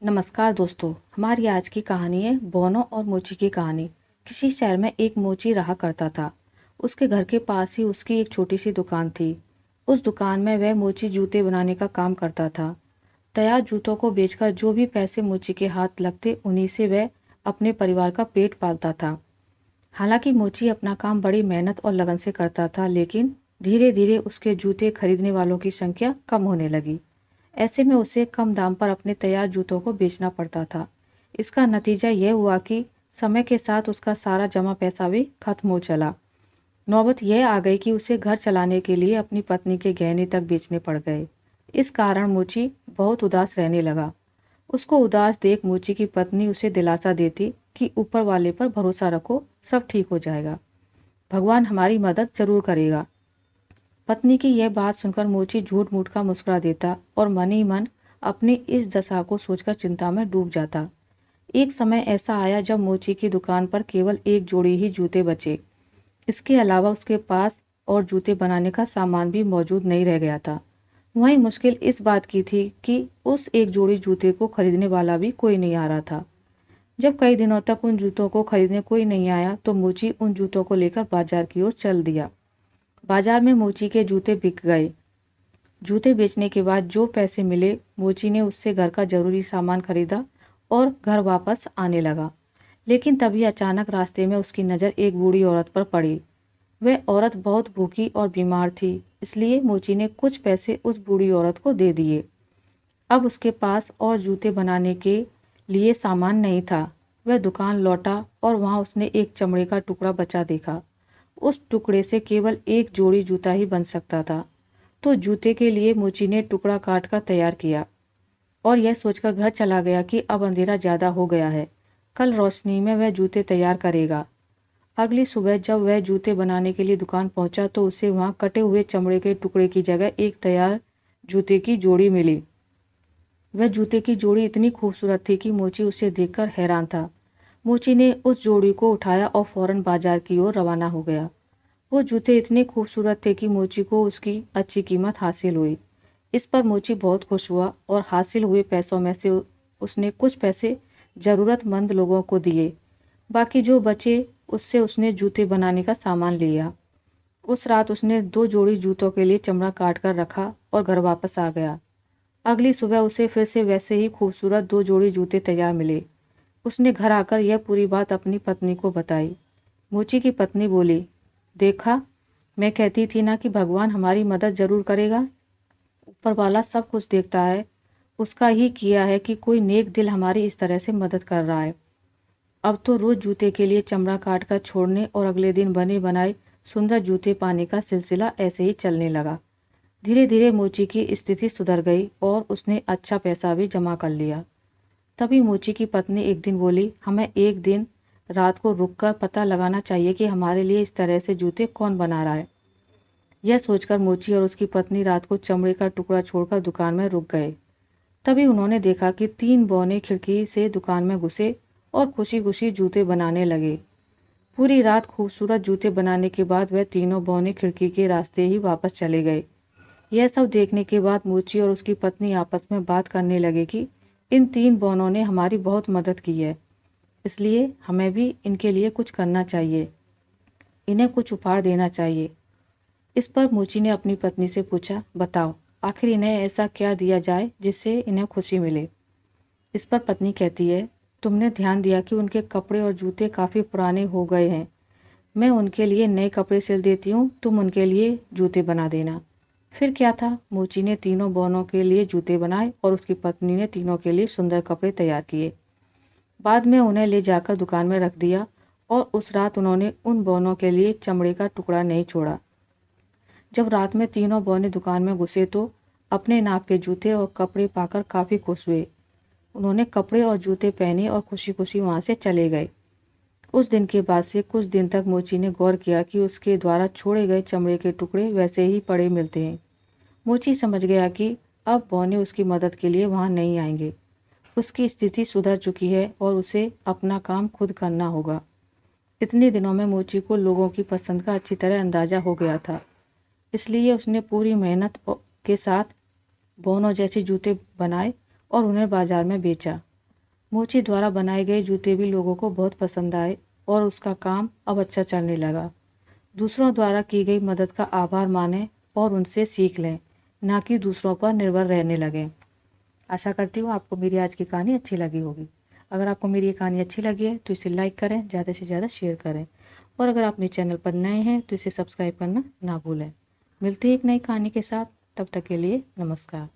नमस्कार दोस्तों। हमारी आज की कहानी है बोनो और मोची की कहानी। किसी शहर में एक मोची रहा करता था। उसके घर के पास ही उसकी एक छोटी सी दुकान थी। उस दुकान में वह मोची जूते बनाने का काम करता था। तैयार जूतों को बेचकर जो भी पैसे मोची के हाथ लगते उन्हीं से वह अपने परिवार का पेट पालता था। हालांकि मोची अपना काम बड़ी मेहनत और लगन से करता था, लेकिन धीरे धीरे उसके जूते खरीदने वालों की संख्या कम होने लगी। ऐसे में उसे कम दाम पर अपने तैयार जूतों को बेचना पड़ता था। इसका नतीजा यह हुआ कि समय के साथ उसका सारा जमा पैसा भी खत्म हो चला। नौबत यह आ गई कि उसे घर चलाने के लिए अपनी पत्नी के गहने तक बेचने पड़ गए। इस कारण मोची बहुत उदास रहने लगा। उसको उदास देख मोची की पत्नी उसे दिलासा देती कि ऊपर वाले पर भरोसा रखो, सब ठीक हो जाएगा, भगवान हमारी मदद जरूर करेगा। पत्नी की यह बात सुनकर मोची झूठ मूठ का मुस्कुरा देता और मन ही मन अपनी इस दशा को सोचकर चिंता में डूब जाता। एक समय ऐसा आया जब मोची की दुकान पर केवल एक जोड़ी ही जूते बचे। इसके अलावा उसके पास और जूते बनाने का सामान भी मौजूद नहीं रह गया था। वहीं मुश्किल इस बात की थी कि उस एक जोड़ी जूते को खरीदने वाला भी कोई नहीं आ रहा था। जब कई दिनों तक उन जूतों को खरीदने कोई नहीं आया तो मोची उन जूतों को लेकर बाजार की ओर चल दिया। बाजार में मोची के जूते बिक गए। जूते बेचने के बाद जो पैसे मिले, मोची ने उससे घर का जरूरी सामान खरीदा और घर वापस आने लगा। लेकिन तभी अचानक रास्ते में उसकी नज़र एक बूढ़ी औरत पर पड़ी। वह औरत बहुत भूखी और बीमार थी, इसलिए मोची ने कुछ पैसे उस बूढ़ी औरत को दे दिए। अब उसके पास और जूते बनाने के लिए सामान नहीं था। वह दुकान लौटा और वहां उसने एक चमड़े का टुकड़ा बचा देखा। उस टुकड़े से केवल एक जोड़ी जूता ही बन सकता था। तो जूते के लिए मोची ने टुकड़ा काट कर तैयार किया और यह सोचकर घर चला गया कि अब अंधेरा ज़्यादा हो गया है, कल रोशनी में वह जूते तैयार करेगा। अगली सुबह जब वह जूते बनाने के लिए दुकान पहुंचा तो उसे वहां कटे हुए चमड़े के टुकड़े की जगह एक तैयार जूते की जोड़ी मिली। वह जूते की जोड़ी इतनी खूबसूरत थी कि मोची उसे देखकर हैरान था। मोची ने उस जोड़ी को उठाया और फौरन बाजार की ओर रवाना हो गया। वो जूते इतने खूबसूरत थे कि मोची को उसकी अच्छी कीमत हासिल हुई। इस पर मोची बहुत खुश हुआ और हासिल हुए पैसों में से उसने कुछ पैसे ज़रूरतमंद लोगों को दिए। बाकी जो बचे उससे उसने जूते बनाने का सामान लिया। उस रात उसने 2 जोड़ी जूतों के लिए चमड़ा काट कर रखा और घर वापस आ गया। अगली सुबह उसे फिर से वैसे ही खूबसूरत 2 जोड़ी जूते तैयार मिले। उसने घर आकर यह पूरी बात अपनी पत्नी को बताई। मोची की पत्नी बोली, देखा, मैं कहती थी ना कि भगवान हमारी मदद जरूर करेगा। ऊपर वाला सब कुछ देखता है, उसका ही किया है कि कोई नेक दिल हमारी इस तरह से मदद कर रहा है। अब तो रोज जूते के लिए चमड़ा काट कर छोड़ने और अगले दिन बने बनाए सुंदर जूते पाने का सिलसिला ऐसे ही चलने लगा। धीरे धीरे मोची की स्थिति सुधर गई और उसने अच्छा पैसा भी जमा कर लिया। तभी मोची की पत्नी एक दिन बोली, हमें एक दिन रात को रुककर पता लगाना चाहिए कि हमारे लिए इस तरह से जूते कौन बना रहा है। यह सोचकर मोची और उसकी पत्नी रात को चमड़े का टुकड़ा छोड़कर दुकान में रुक गए। तभी उन्होंने देखा कि 3 बौने खिड़की से दुकान में घुसे और खुशी खुशी जूते बनाने लगे। पूरी रात खूबसूरत जूते बनाने के बाद वह तीनों बौने खिड़की के रास्ते ही वापस चले गए। यह सब देखने के बाद मोची और उसकी पत्नी आपस में बात करने लगे कि इन 3 बौनों ने हमारी बहुत मदद की है, इसलिए हमें भी इनके लिए कुछ करना चाहिए, इन्हें कुछ उपहार देना चाहिए। इस पर मोची ने अपनी पत्नी से पूछा, बताओ आखिर इन्हें ऐसा क्या दिया जाए जिससे इन्हें खुशी मिले। इस पर पत्नी कहती है, तुमने ध्यान दिया कि उनके कपड़े और जूते काफ़ी पुराने हो गए हैं, मैं उनके लिए नए कपड़े सिल देती हूँ, तुम उनके लिए जूते बना देना। फिर क्या था, मोची ने तीनों बौनों के लिए जूते बनाए और उसकी पत्नी ने तीनों के लिए सुंदर कपड़े तैयार किए। बाद में उन्हें ले जाकर दुकान में रख दिया और उस रात उन्होंने उन बौनों के लिए चमड़े का टुकड़ा नहीं छोड़ा। जब रात में तीनों बौने दुकान में घुसे तो अपने नाप के जूते और कपड़े पाकर काफ़ी खुश हुए। उन्होंने कपड़े और जूते पहने और खुशी खुशी वहाँ से चले गए। उस दिन के बाद से कुछ दिन तक मोची ने गौर किया कि उसके द्वारा छोड़े गए चमड़े के टुकड़े वैसे ही पड़े मिलते हैं। मोची समझ गया कि अब बौने उसकी मदद के लिए वहाँ नहीं आएंगे। उसकी स्थिति सुधर चुकी है और उसे अपना काम खुद करना होगा। इतने दिनों में मोची को लोगों की पसंद का अच्छी तरह अंदाज़ा हो गया था, इसलिए उसने पूरी मेहनत के साथ बौनों जैसे जूते बनाए और उन्हें बाजार में बेचा। मोची द्वारा बनाए गए जूते भी लोगों को बहुत पसंद आए और उसका काम अब अच्छा चलने लगा। दूसरों द्वारा की गई मदद का आभार मानें और उनसे सीख लें, ना कि दूसरों पर निर्भर रहने लगें। आशा करती हूँ आपको मेरी आज की कहानी अच्छी लगी होगी। अगर आपको मेरी ये कहानी अच्छी लगी है तो इसे लाइक करें, ज़्यादा से ज़्यादा शेयर करें और अगर आप मेरे चैनल पर नए हैं तो इसे सब्सक्राइब करना ना भूलें। मिलते हैं एक नई कहानी के साथ, तब तक के लिए नमस्कार।